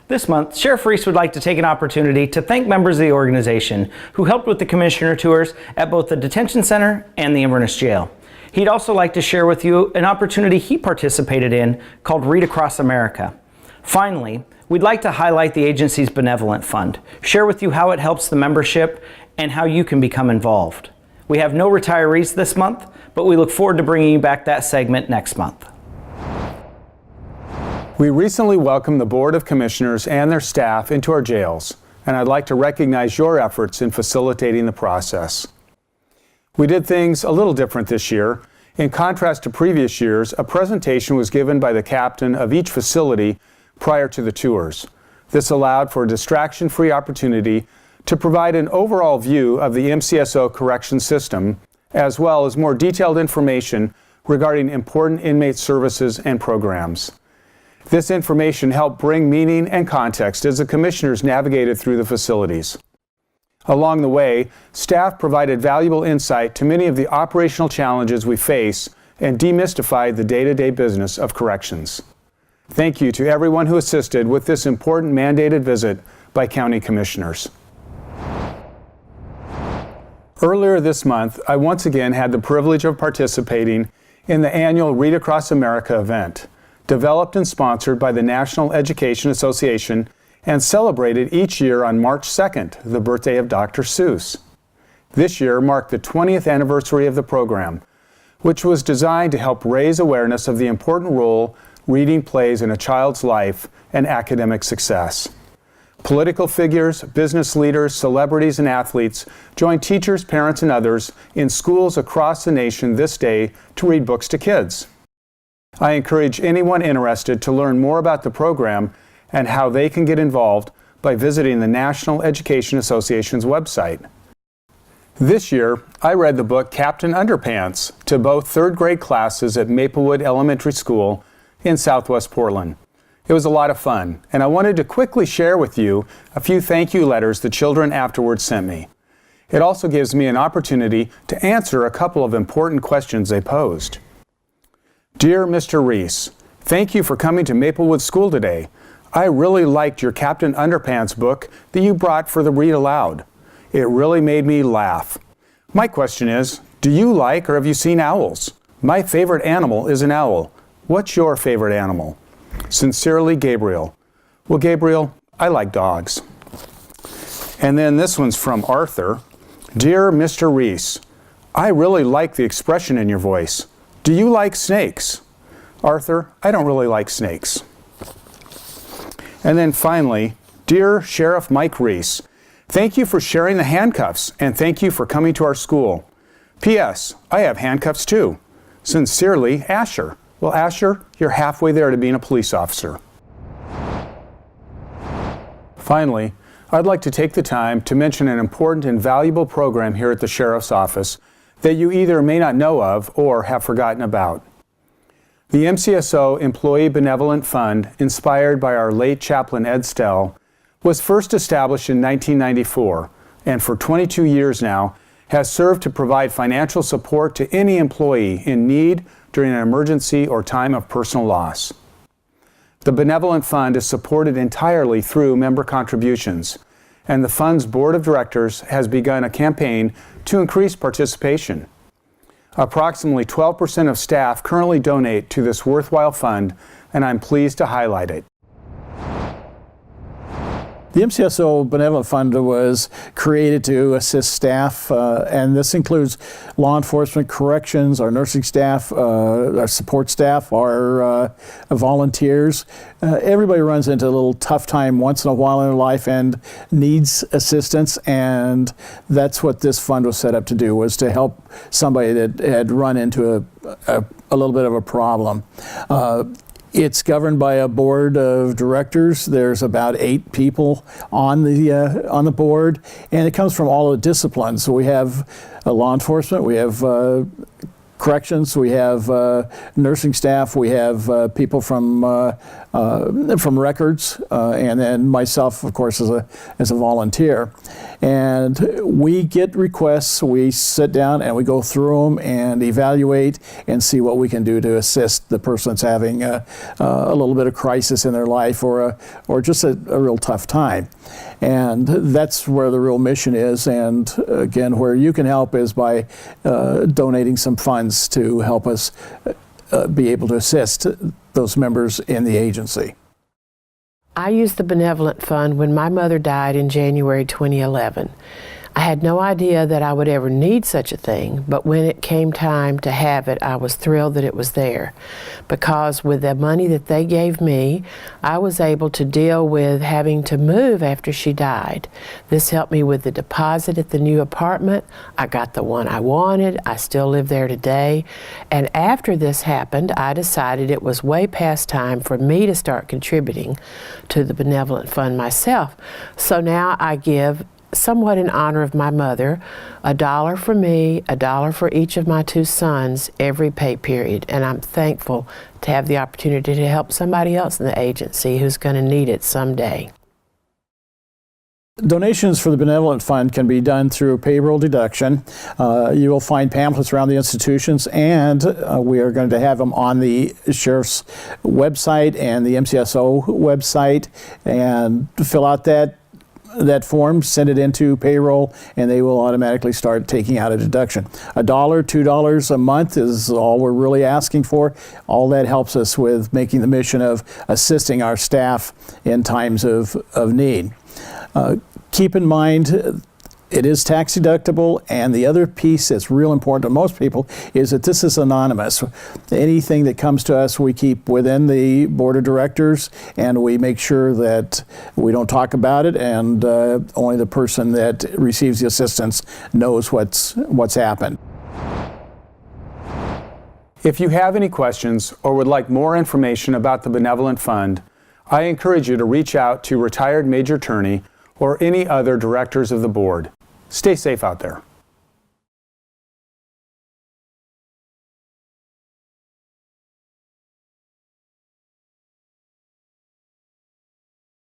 This month, Sheriff Reese would like to take an opportunity to thank members of the organization who helped with the commissioner tours at both the detention center and the Inverness Jail. He'd also like to share with you an opportunity he participated in called Read Across America. Finally, we'd like to highlight the agency's Benevolent Fund, share with you how it helps the membership and how you can become involved. We have no retirees this month, but we look forward to bringing you back that segment next month. We recently welcomed the Board of Commissioners and their staff into our jails, and I'd like to recognize your efforts in facilitating the process. We did things a little different this year. In contrast to previous years, a presentation was given by the captain of each facility prior to the tours. This allowed for a distraction-free opportunity to provide an overall view of the MCSO correction system, as well as more detailed information regarding important inmate services and programs. This information helped bring meaning and context as the commissioners navigated through the facilities. Along the way, staff provided valuable insight to many of the operational challenges we face and demystified the day-to-day business of corrections. Thank you to everyone who assisted with this important mandated visit by county commissioners. Earlier this month, I once again had the privilege of participating in the annual Read Across America event, developed and sponsored by the National Education Association and celebrated each year on March 2nd, the birthday of Dr. Seuss. This year marked the 20th anniversary of the program, which was designed to help raise awareness of the important role reading plays in a child's life and academic success. Political figures, business leaders, celebrities, and athletes joined teachers, parents, and others in schools across the nation this day to read books to kids. I encourage anyone interested to learn more about the program and how they can get involved by visiting the National Education Association's website. This year, I read the book Captain Underpants to both third grade classes at Maplewood Elementary School in Southwest Portland. It was a lot of fun, and I wanted to quickly share with you a few thank you letters the children afterwards sent me. It also gives me an opportunity to answer a couple of important questions they posed. Dear Mr. Reese, thank you for coming to Maplewood School today. I really liked your Captain Underpants book that you brought for the read aloud. It really made me laugh. My question is, do you like or have you seen owls? My favorite animal is an owl. What's your favorite animal? Sincerely, Gabriel. Well, Gabriel, I like dogs. And then this one's from Arthur. Dear Mr. Reese, I really like the expression in your voice. Do you like snakes? Arthur, I don't really like snakes. And then finally, Dear Sheriff Mike Reese, thank you for sharing the handcuffs and thank you for coming to our school. P.S. I have handcuffs too. Sincerely, Asher. Well, Asher, you're halfway there to being a police officer. Finally, I'd like to take the time to mention an important and valuable program here at the Sheriff's Office that you either may not know of or have forgotten about. The MCSO Employee Benevolent Fund, inspired by our late chaplain Ed Stell, was first established in 1994 and for 22 years now has served to provide financial support to any employee in need during an emergency or time of personal loss. The Benevolent Fund is supported entirely through member contributions, and the Fund's Board of Directors has begun a campaign to increase participation. Approximately 12% of staff currently donate to this worthwhile fund, and I'm pleased to highlight it. The MCSO Benevolent Fund was created to assist staff, and this includes law enforcement, corrections, our nursing staff, our support staff, our volunteers. Everybody runs into a little tough time once in a while in their life and needs assistance, and that's what this fund was set up to do, was to help somebody that had run into a little bit of a problem. It's governed by a board of directors. There's about 8 people on the board, and it comes from all the disciplines. So we have law enforcement, we have corrections, we have nursing staff, we have people from records, and then myself, of course, as a volunteer. And we get requests, we sit down and we go through them and evaluate and see what we can do to assist the person that's having a little bit of crisis in their life or just a real tough time. And that's where the real mission is. And again, where you can help is by donating some funds to help us be able to assist those members in the agency. I used the Benevolent Fund when my mother died in January 2011. I had no idea that I would ever need such a thing, but when it came time to have it, I was thrilled that it was there. Because with the money that they gave me, I was able to deal with having to move after she died. This helped me with the deposit at the new apartment. I got the one I wanted. I still live there today. And after this happened, I decided it was way past time for me to start contributing to the Benevolent Fund myself. So now I give, somewhat in honor of my mother, $1 for me, $1 for each of my 2 sons every pay period. And I'm thankful to have the opportunity to help somebody else in the agency who's going to need it someday. Donations for the Benevolent Fund can be done through payroll deduction. You will find pamphlets around the institutions, and we are going to have them on the Sheriff's website and the MCSO website. And fill out that form, send it into payroll, and they will automatically start taking out a deduction. $1, $2 a month is all we're really asking for. All that helps us with making the mission of assisting our staff in times of need. Keep in mind, it is tax deductible, and the other piece that's real important to most people is that this is anonymous. Anything that comes to us, we keep within the board of directors, and we make sure that we don't talk about it, and only the person that receives the assistance knows what's happened. If you have any questions or would like more information about the Benevolent Fund, I encourage you to reach out to retired Major Turney or any other directors of the board. Stay safe out there.